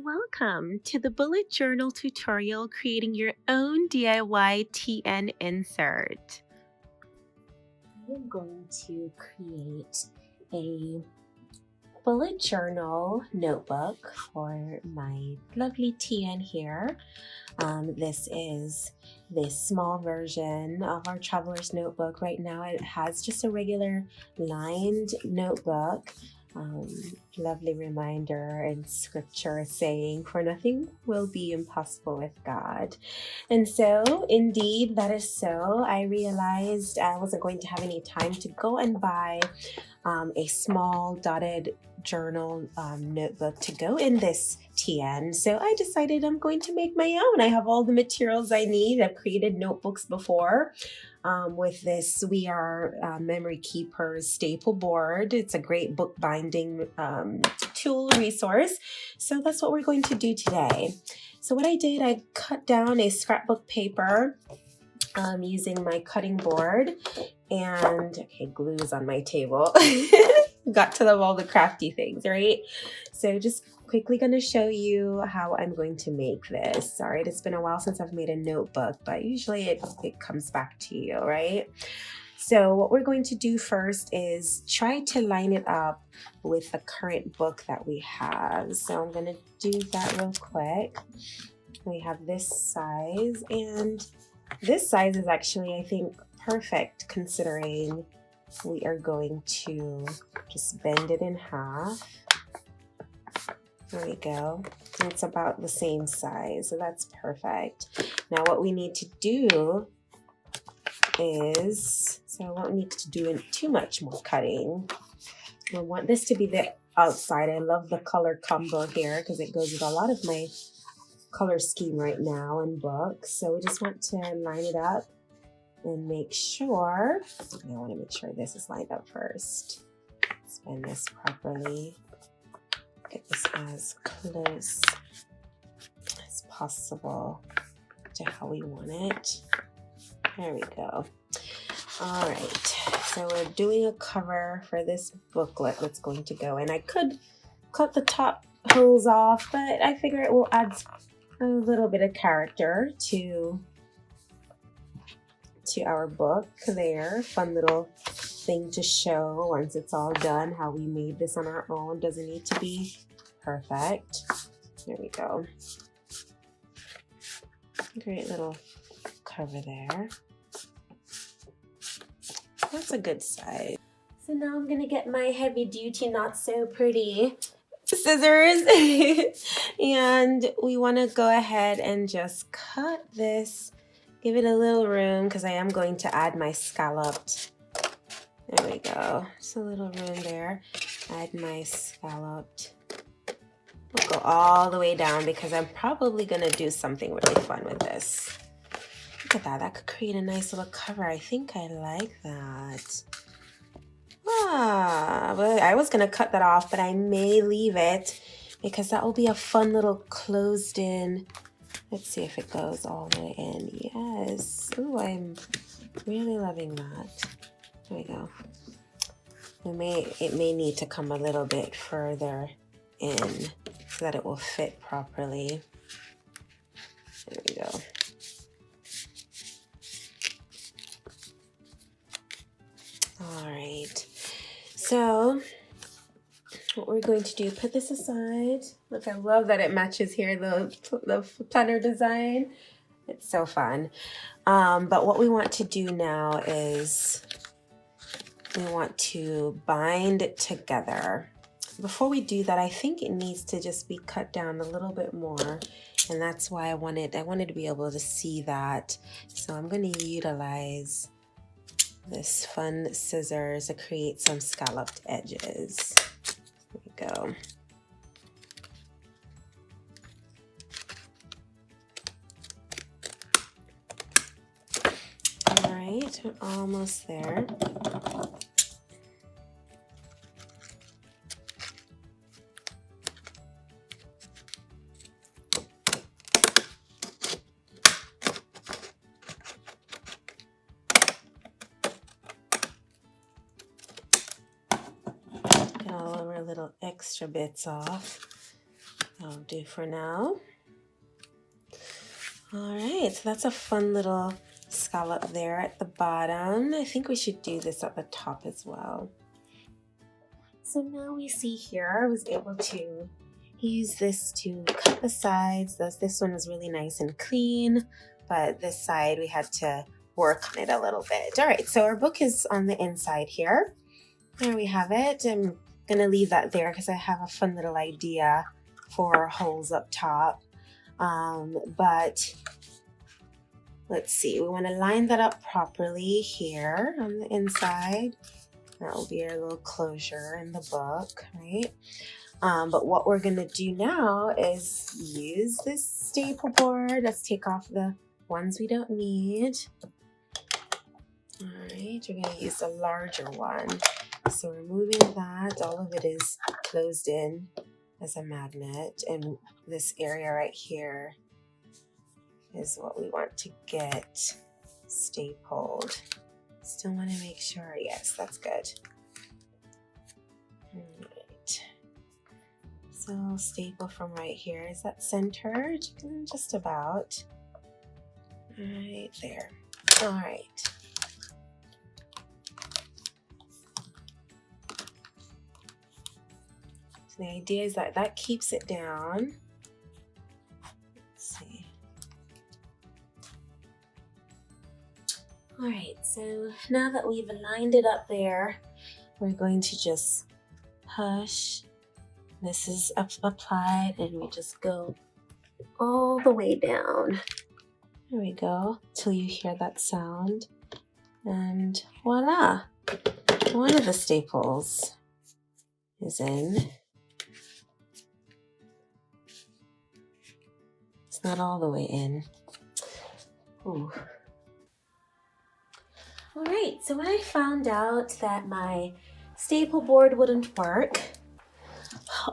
Welcome to the bullet journal tutorial creating your own DIY TN insert. I'm going to create a bullet journal notebook for my lovely TN here. This is the small version of our traveler's notebook. Right now it has just a regular lined notebook. Lovely reminder in scripture saying, for nothing will be impossible with God. And so indeed that is so. I realized I wasn't going to have any time to go and buy a small dotted journal notebook to go in this TN. So I decided I'm going to make my own. I have all the materials I need. I've created notebooks before. With this, we are Memory Keeper's staple board. It's a great book binding tool resource. So that's what we're going to do today. So what I did, I cut down a scrapbook paper using my cutting board, and okay, glue is on my table. Got to love all the crafty things, right? So just quickly going to show you how I'm going to make this. All right, it's been a while since I've made a notebook, but usually it comes back to you, right? So what we're going to do first is try to line it up with the current book that we have. So I'm going to do that real quick. We have this size, and this size is actually, I think, perfect considering we are going to just bend it in half. There we go. It's about the same size, so that's perfect. Now what we need to do is, so I won't need to do too much more cutting. I want this to be the outside. I love the color combo here because it goes with a lot of my color scheme right now in books. So we just want to line it up and make sure, I want to make sure this is lined up first. Spin this properly. Get this as close as possible to how we want it. There we go. All right, so we're doing a cover for this booklet that's going to go, and I could cut the top holes off, but I figure it will add a little bit of character to our book there. Fun little thing to show once it's all done, how we made this on our own. Doesn't need to be perfect. There we go. Great little cover there. That's a good size. So now I'm gonna get my heavy duty, not so pretty scissors and we want to go ahead and just cut this, give it a little room because I am going to add my scalloped. There we go, just a little room there. Add my scalloped. We'll go all the way down because I'm probably gonna do something really fun with this. Look at that, that could create a nice little cover. I think I like that. Well, I was gonna cut that off, but I may leave it because that will be a fun little closed in. Let's see if it goes all the way in. Yes. Ooh, I'm really loving that. There we go. It may need to come a little bit further in so that it will fit properly. There we go. All right. So what we're going to do, put this aside. Look, I love that it matches here, the planner design. It's so fun. But what we want to do now is we want to bind it together. Before we do that, I think it needs to just be cut down a little bit more. And that's why I wanted to be able to see that. So I'm going to utilize this fun scissors to create some scalloped edges. There we go. All right, we're almost there. Get all of our little extra bits off. I'll do for now. All right, so that's a fun little scallop there at the bottom. I think we should do this at the top as well. So now we see here, I was able to use this to cut the sides. This one was really nice and clean, but this side we had to work on it a little bit. All right, so our book is on the inside here. There we have it. I'm gonna leave that there because I have a fun little idea for holes up top. But let's see, we want to line that up properly here on the inside. That will be our little closure in the book, right? But what we're gonna do now is use this staple board. Let's take off the ones we don't need. All right, we're gonna use a larger one. So we're moving that, all of it is closed in as a magnet, and this area right here is what we want to get stapled. Still want to make sure, yes, that's good. All right. So staple from right here. Is that centered? Just about. Right there. All right. So the idea is that that keeps it down. Let's see. All right, so now that we've lined it up there, we're going to just push. This is applied, and we just go all the way down. There we go, till you hear that sound. And voila, one of the staples is in. It's not all the way in. Ooh. All right, so when I found out that my staple board wouldn't work,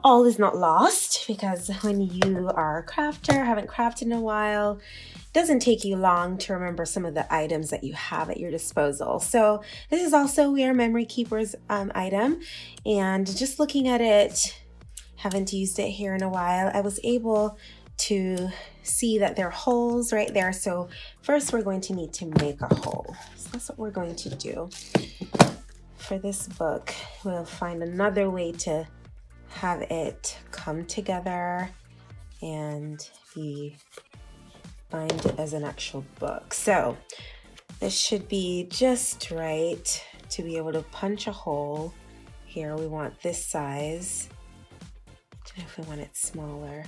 all is not lost, because when you are a crafter, haven't crafted in a while, it doesn't take you long to remember some of the items that you have at your disposal. So this is also We Are Memory Keepers item, and just looking at it, haven't used it here in a while, I was able to see that there are holes right there. So first we're going to need to make a hole. So that's what we're going to do. For this book, we'll find another way to have it come together and be bind it as an actual book. So this should be just right to be able to punch a hole. Here we want this size. I don't know if we want it smaller.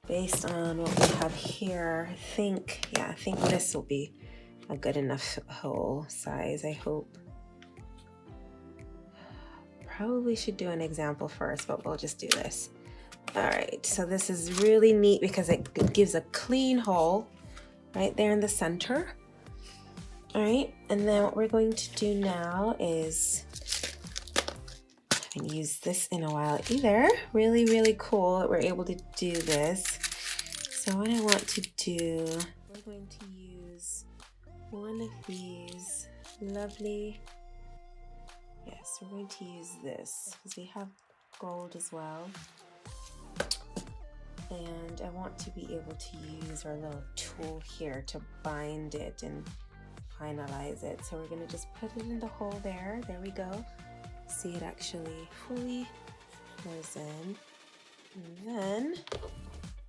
Based on what we have here, I think this will be a good enough hole size, I hope. Probably should do an example first, but we'll just do this. All right, so this is really neat because it gives a clean hole right there in the center. All right, and then what we're going to do now is, I haven't used this in a while either. Really cool that we're able to do this. So what I want to do, we're going to use one of these lovely, yes, we're going to use this because we have gold as well. And I want to be able to use our little tool here to bind it and finalize it. So we're going to just put it in the hole there. There we go. See, it actually fully goes in. And then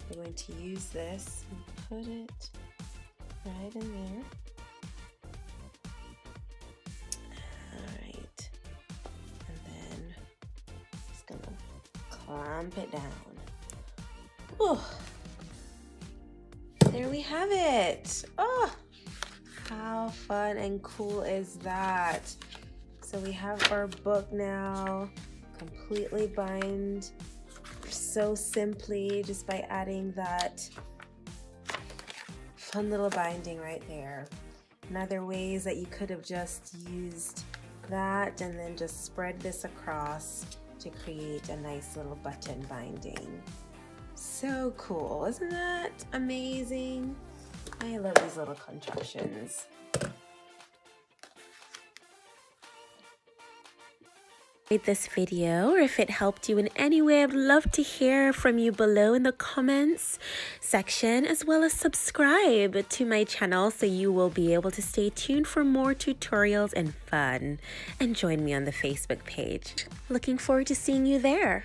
we're going to use this and put it right in there. Alright. And then just gonna clamp it down. Oh, there we have it. Oh, how fun and cool is that? So we have our book now completely bind so simply just by adding that fun little binding right there. And other ways that you could have just used that and then just spread this across to create a nice little button binding. So cool, isn't that amazing? I love these little contraptions. this video, or if it helped you in any way, I'd love to hear from you below in the comments section, as well as subscribe to my channel so you will be able to stay tuned for more tutorials and fun, and join me on the Facebook page. Looking forward to seeing you there.